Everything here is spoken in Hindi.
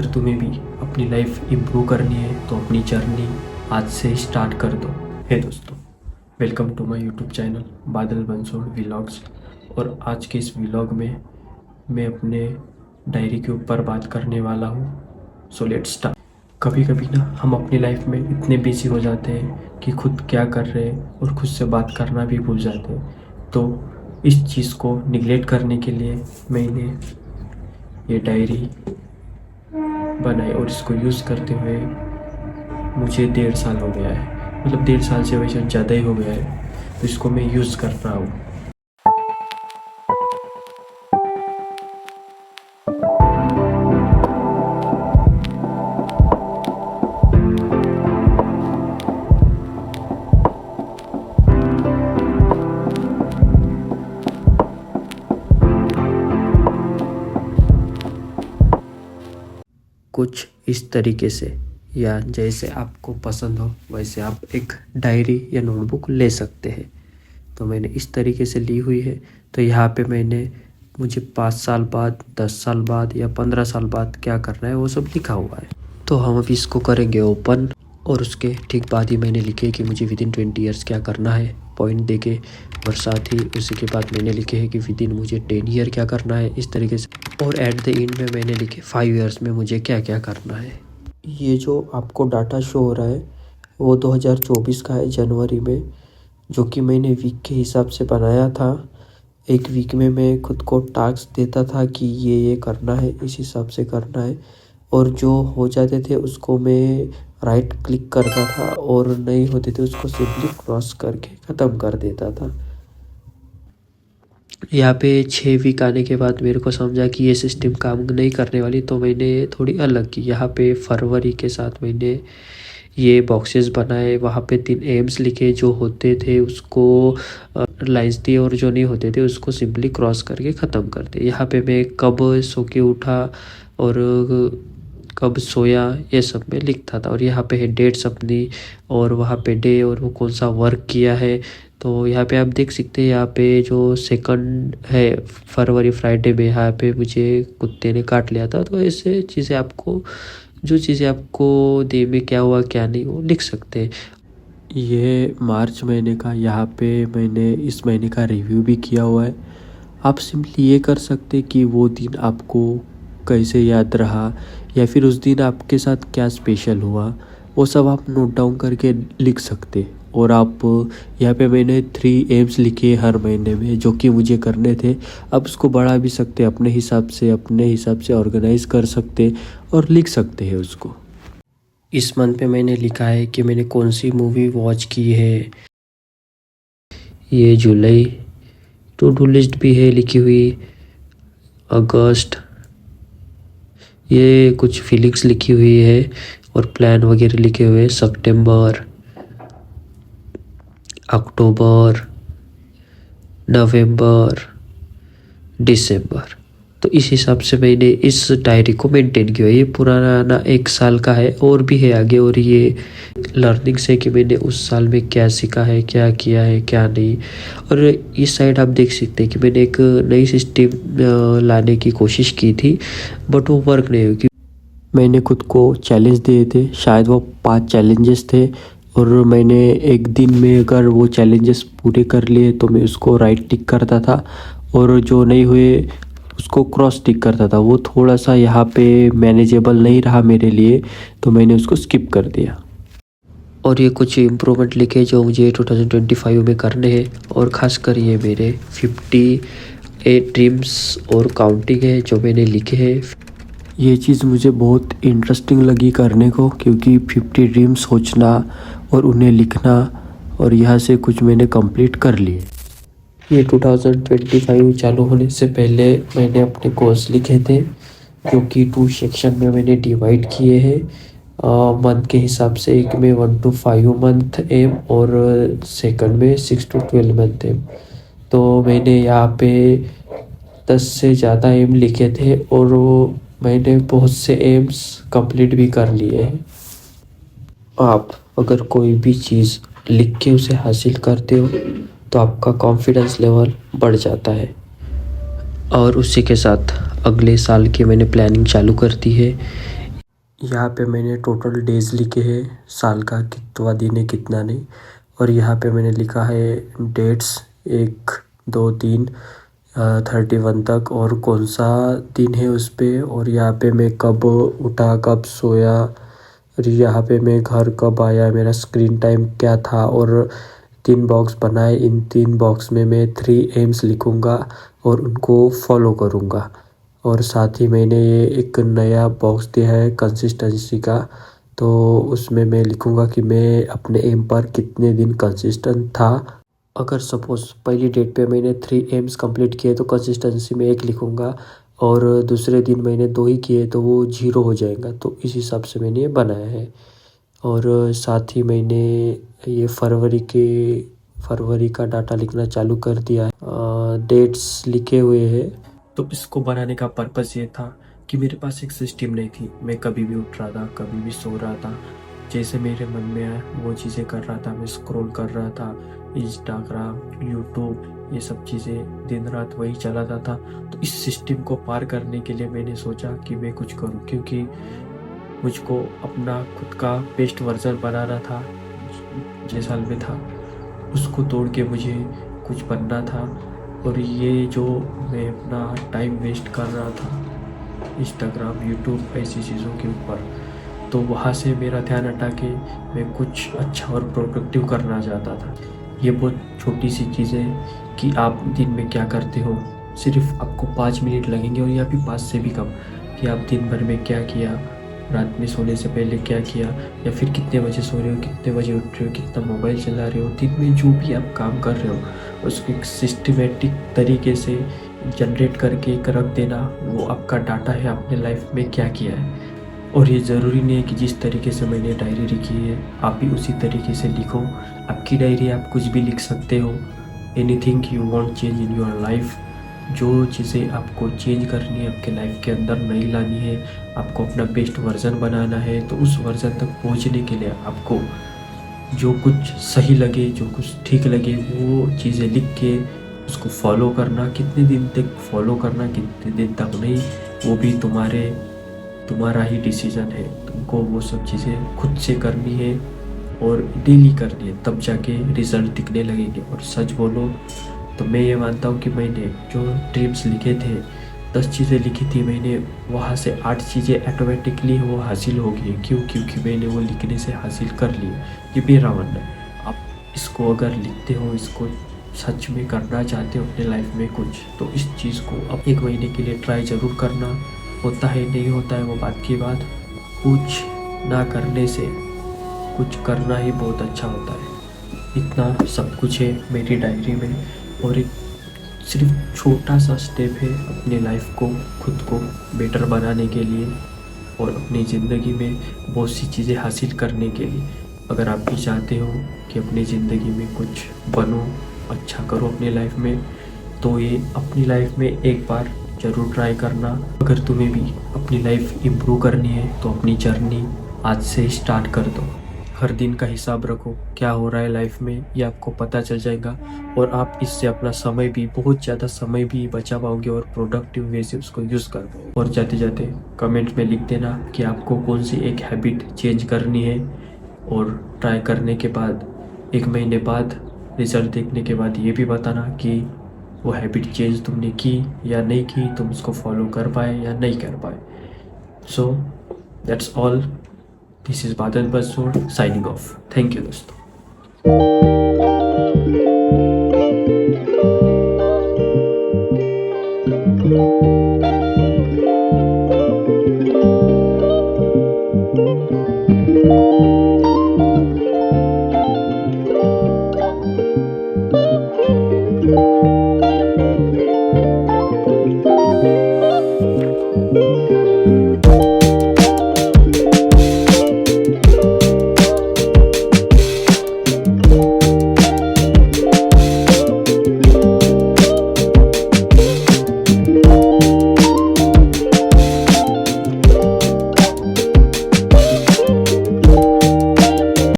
अगर तुम्हें भी अपनी लाइफ इम्प्रूव करनी है तो अपनी जर्नी आज से स्टार्ट कर दो। हे दोस्तों, welcome to my YouTube channel Badal Bansod vlogs. और आज के इस व्लॉग में मैं अपने डायरी के ऊपर बात करने वाला हूँ। So let's start. कभी कभी ना हम अपनी लाइफ में इतने बिजी हो जाते हैं कि खुद क्या कर रहे हैं और खुद से बात करना भी भूल जाते हैं। तो इस चीज़ को निगलेक्ट करने के लिए मैंने ये डायरी बनाई और इसको यूज़ करते हुए मुझे 1.5 साल हो गया है। मतलब 1.5 साल से वैसे ज़्यादा ही हो गया है। तो इसको मैं यूज़ कर रहा हूँ। कुछ इस तरीके से या जैसे आपको पसंद हो वैसे आप एक डायरी या नोटबुक ले सकते हैं। तो मैंने इस तरीके से ली हुई है। तो यहाँ पे मैंने मुझे 5 साल बाद, 10 साल बाद या 15 साल बाद क्या करना है वो सब लिखा हुआ है। तो हम अभी इसको करेंगे ओपन। और उसके ठीक बाद ही मैंने लिखे कि मुझे विदिन 20 ईयर्स क्या करना है, पॉइंट देके। और साथ ही उसी के बाद मैंने लिखे है कि विदिन मुझे 10 ईयर क्या करना है, इस तरीके से। और एट द एंड में मैंने लिखे 5 ईयर्स में मुझे क्या क्या करना है। ये जो आपको डाटा शो हो रहा है वो 2024 का है, जनवरी में, जो कि मैंने वीक के हिसाब से बनाया था। एक वीक में मैं खुद को टास्क देता था कि ये करना है, इस हिसाब से करना है। और जो हो जाते थे उसको मैं राइट क्लिक करता था और नहीं होते थे उसको सिंपली क्रॉस करके ख़त्म कर देता था। यहाँ पे 6 वीक आने के बाद मेरे को समझा कि ये सिस्टम काम नहीं करने वाली, तो मैंने थोड़ी अलग की। यहाँ पे फरवरी के साथ मैंने ये बॉक्सेस बनाए, वहाँ पे 3 एम्स लिखे, जो होते थे उसको लाइन्स दिए और जो नहीं होते थे उसको सिंपली क्रॉस करके ख़त्म कर दिए। यहाँ पे मैं कब सो के उठा और कब सोया ये सब मैं लिखता था। और यहाँ पे है डेट्स अपनी, और वहाँ पे डे और वो कौन सा वर्क किया है। तो यहाँ पे आप देख सकते हैं, यहाँ पे जो सेकंड है फरवरी फ्राइडे में, यहाँ पे मुझे कुत्ते ने काट लिया था। तो ऐसे चीज़ें आपको, जो चीज़ें आपको डे में क्या हुआ क्या नहीं वो लिख सकते हैं। ये मार्च महीने का, यहाँ पे मैंने इस महीने का रिव्यू भी किया हुआ है। आप सिंपली ये कर सकते कि वो दिन आपको कैसे याद रहा या फिर उस दिन आपके साथ क्या स्पेशल हुआ, वो सब आप नोट डाउन करके लिख सकते। और आप यहाँ पे मैंने 3 एम्स लिखे हर महीने में, जो कि मुझे करने थे। आप उसको बढ़ा भी सकते, अपने हिसाब से ऑर्गेनाइज कर सकते और लिख सकते हैं उसको। इस मंथ पे मैंने लिखा है कि मैंने कौन सी मूवी वॉच की है। ये जुलाई टू डू लिस्ट भी है लिखी हुई। अगस्त ये कुछ फीलिंग्स लिखी हुई है और प्लान वगैरह लिखे हुए हैं। सितंबर, अक्टूबर, नवंबर, दिसंबर। तो इस हिसाब से मैंने इस डायरी को मेंटेन किया। ये पुराना 1 साल का है और भी है आगे। और ये लर्निंग्स है कि मैंने उस साल में क्या सीखा है, क्या किया है, क्या नहीं। और इस साइड आप देख सकते हैं कि मैंने एक नई सिस्टम लाने की कोशिश की थी, बट वो वर्क नहीं हुई। मैंने खुद को चैलेंज दिए थे, शायद वो 5 चैलेंजेस थे। और मैंने एक दिन में अगर वो चैलेंजेस पूरे कर लिए तो मैं उसको राइट टिक करता था, और जो नहीं हुए उसको क्रॉस टिक करता था। वो थोड़ा सा यहाँ पे मैनेजेबल नहीं रहा मेरे लिए, तो मैंने उसको स्किप कर दिया। और ये कुछ इम्प्रूवमेंट लिखे जो मुझे 2025 में करने हैं। और ख़ासकर ये मेरे 58 ड्रीम्स और काउंटिंग है जो मैंने लिखे हैं। ये चीज़ मुझे बहुत इंटरेस्टिंग लगी करने को, क्योंकि 50 ड्रीम्स सोचना और उन्हें लिखना, और यहाँ से कुछ मैंने कंप्लीट कर लिए। ये 2025 चालू होने से पहले मैंने अपने गोल्स लिखे थे, जो कि 2 सेक्शन में मैंने डिवाइड किए हैं मंथ के हिसाब से। एक में 1 to 5 मंथ एम और सेकंड में 6 to 12 मंथ एम। तो मैंने यहाँ पे 10 से ज़्यादा एम लिखे थे और मैंने बहुत से एम्स कंप्लीट भी कर लिए हैं। आप अगर कोई भी चीज़ लिख के उसे हासिल करते हो तो आपका कॉन्फिडेंस लेवल बढ़ जाता है। और उसी के साथ अगले साल की मैंने प्लानिंग चालू कर दी है। यहाँ पे मैंने टोटल डेज़ लिखे हैं, साल का कितना दिन है कितना नहीं। और यहाँ पे मैंने लिखा है डेट्स 1, 2, 3, 31 तक और कौन सा दिन है उस पे। और यहाँ पे मैं कब उठा कब सोया, और यहाँ पे मैं घर कब आया, मेरा स्क्रीन टाइम क्या था। और 3 बॉक्स बनाए, इन 3 बॉक्स में मैं 3 एम्स लिखूँगा और उनको फॉलो करूँगा। और साथ ही मैंने ये एक नया बॉक्स दिया है कंसिस्टेंसी का, तो उसमें मैं लिखूँगा कि मैं अपने एम पर कितने दिन कंसिस्टेंट था। अगर सपोज़ पहली डेट पे मैंने 3 एम्स कंप्लीट किए तो कंसिस्टेंसी में 1 लिखूँगा, और दूसरे दिन मैंने 2 ही किए तो वो 0 हो जाएगा। तो इस हिसाब से मैंने ये बनाया है। और साथ ही मैंने ये फरवरी का डाटा लिखना चालू कर दिया है, डेट्स लिखे हुए हैं। तो इसको बनाने का पर्पज़ ये था कि मेरे पास एक सिस्टम नहीं थी। मैं कभी भी उठ रहा था, कभी भी सो रहा था, जैसे मेरे मन में आया वो चीज़ें कर रहा था। मैं स्क्रॉल कर रहा था, इंस्टाग्राम, यूट्यूब, ये सब चीज़ें दिन रात वही चलाता था। तो इस सिस्टम को पार करने के लिए मैंने सोचा कि मैं कुछ करूं, क्योंकि मुझको अपना खुद का बेस्ट वर्जन बनाना था। जिस साल में था उसको तोड़ के मुझे कुछ बनना था। और ये जो मैं अपना टाइम वेस्ट कर रहा था इंस्टाग्राम, यूट्यूब ऐसी चीज़ों के ऊपर, तो वहाँ से मेरा ध्यान हटा के मैं कुछ अच्छा और प्रोडक्टिव करना चाहता था। ये बहुत छोटी सी चीज़ें कि आप दिन में क्या करते हो, सिर्फ आपको 5 मिनट लगेंगे, और या फिर 5 से भी कम, कि आप दिन भर में क्या किया, रात में सोने से पहले क्या किया, या फिर कितने बजे सो रहे हो, कितने बजे उठ रहे हो, कितना मोबाइल चला रहे हो। दिन में जो भी आप काम कर रहे हो उसको एक सिस्टमेटिक तरीके से जनरेट करके एक रख देना, वो आपका डाटा है आपने लाइफ में क्या किया है। और ये ज़रूरी नहीं है कि जिस तरीके से मैंने डायरी लिखी है आप भी उसी तरीके से लिखो। आपकी डायरी आप कुछ भी लिख सकते हो, anything you want change in your life. जो चीज़ें आपको चेंज करनी है आपके लाइफ के अंदर, नहीं लानी है, आपको अपना बेस्ट वर्जन बनाना है, तो उस वर्जन तक पहुंचने के लिए आपको जो कुछ सही लगे, जो कुछ ठीक लगे, वो चीज़ें लिख के उसको फॉलो करना। कितने दिन तक फॉलो करना, कितने दिन तक नहीं, वो भी तुम्हारा ही डिसीजन है। तुमको वो सब चीज़ें खुद से करनी है और डेली करनी है, तब जाके रिजल्ट दिखने लगेंगे। और सच बोलो तो मैं ये मानता हूँ कि मैंने जो ड्रीम्स लिखे थे, 10 चीज़ें लिखी थी मैंने, वहाँ से 8 चीज़ें ऑटोमेटिकली वो हासिल हो गई। क्यों? क्योंकि मैंने वो लिखने से हासिल कर ली। ये मेरा मानना है। आप इसको अगर लिखते हो, इसको सच में करना चाहते हो अपने लाइफ में कुछ, तो इस चीज़ को अब 1 महीने के लिए ट्राई ज़रूर करना। होता है नहीं होता है वो बात की बात, कुछ ना करने से कुछ करना ही बहुत अच्छा होता है। इतना सब कुछ है मेरी डायरी में, और एक सिर्फ छोटा सा स्टेप है अपनी लाइफ को, खुद को बेटर बनाने के लिए और अपनी ज़िंदगी में बहुत सी चीज़ें हासिल करने के लिए। अगर आप भी चाहते हो कि अपनी ज़िंदगी में कुछ बनो, अच्छा करो अपनी लाइफ में, तो ये अपनी लाइफ में एक बार ज़रूर ट्राई करना। अगर तुम्हें भी अपनी लाइफ इम्प्रूव करनी है तो अपनी जर्नी आज से स्टार्ट कर दो। हर दिन का हिसाब रखो, क्या हो रहा है लाइफ में ये आपको पता चल जाएगा, और आप इससे अपना समय भी, बहुत ज़्यादा समय भी बचा पाओगे और प्रोडक्टिव वे से उसको यूज़ कर पाओगे। और जाते जाते कमेंट में लिख देना कि आपको कौन सी एक हैबिट चेंज करनी है, और ट्राई करने के बाद 1 महीने बाद रिजल्ट देखने के बाद ये भी बताना कि वो हैबिट चेंज तुमने की या नहीं की, तुम उसको फॉलो कर पाए या नहीं कर पाए। So that's all, this is बादल Bansod signing off. Thank you दोस्तों।